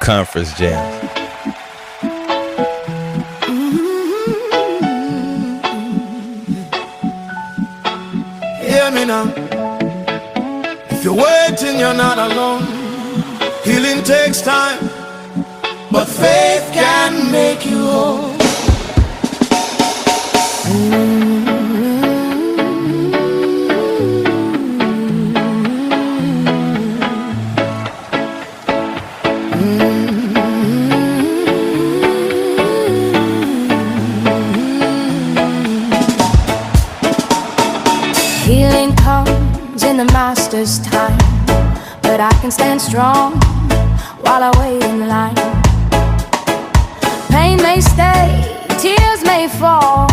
Conference Jam. Hear me now. If you're waiting, you're not alone. Healing takes time, but faith can make you whole. Healing comes in the master's time, but I can stand strong while I wait in line. Pain may stay, tears may fall,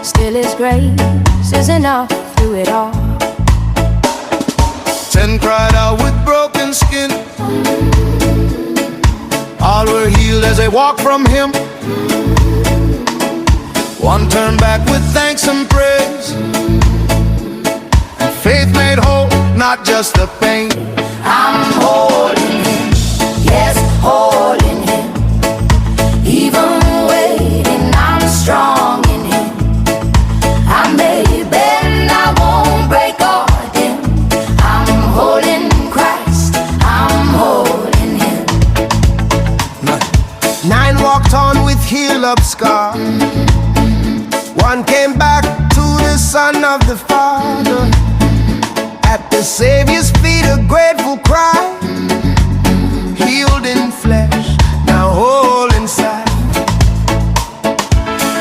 still His grace is enough through it all. 10 cried out with broken skin. All were healed as they walked from Him. One turned back with thanks and praise. Faith made whole, not just the pain. I'm whole in Him, yes, whole in Him. Even waiting, I'm strong in Him. I may bend, I won't break or dim. I'm whole in Christ, I'm whole in Him. 9 walked on with healed-up scar. 1 came back to the Son of the Father. At the Savior's feet, a grateful cry. Healed in flesh, now whole inside.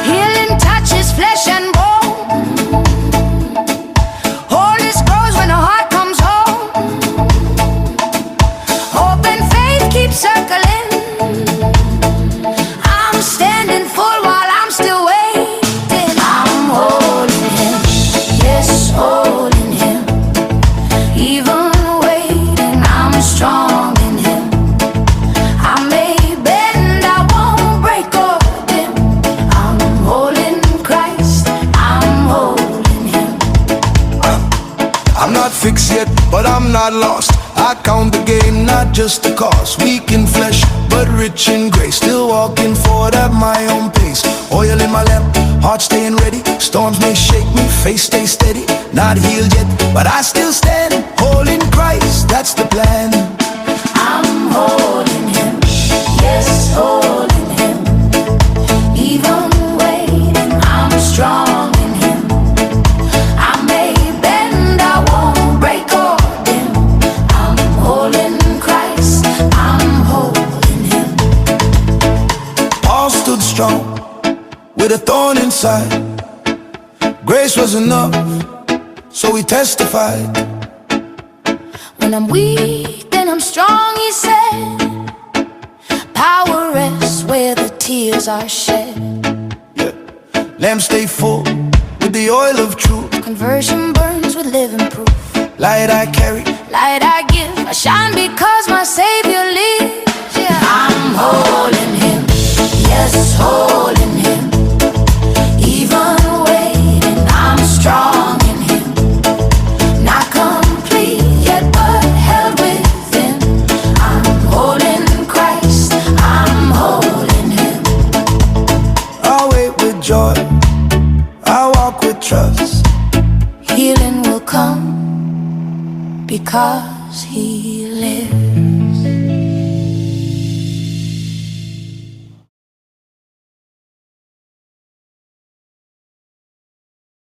Healing touches flesh and bone. Wholeness grows when the heart comes home. Hope and faith keep circling. I'm standing full while I'm still waiting. I'm whole in Him, yes, whole in Him. Even waiting, I'm strong in Him. I may bend, I won't break or dim. I'm whole in Christ, I'm whole in Him. I'm not fixed yet, but I'm not lost. I count the gain, not just the cost. Weak in flesh, but rich in grace. Still walking forward at my own pace. Oil in my lamp, heart staying ready. Storms may shake me, face stay steady. Not healed yet, but I still stand. Whole in Christ, that's the plan. I'm whole in Him, yes, whole in Him. Even waiting, I'm strong in Him. I may bend, I won't break or dim. I'm whole in Christ, I'm whole in Him. Paul stood strong with a thorn inside. Grace was enough, so he testified. When I'm weak, then I'm strong, He said. Power rests where the tears are shed. Yeah. Lamp stay full with the oil of truth. Conversion burns with living proof. Light I carry, Light I give, I shine because my Savior lives. Yeah. I'm whole in Him, yes, whole in Him. Even waiting, I'm strong in Him. Not complete yet, but held within. I'm whole in Christ, I'm whole in Him. I'll wait with joy, I'll walk with trust. Healing will come because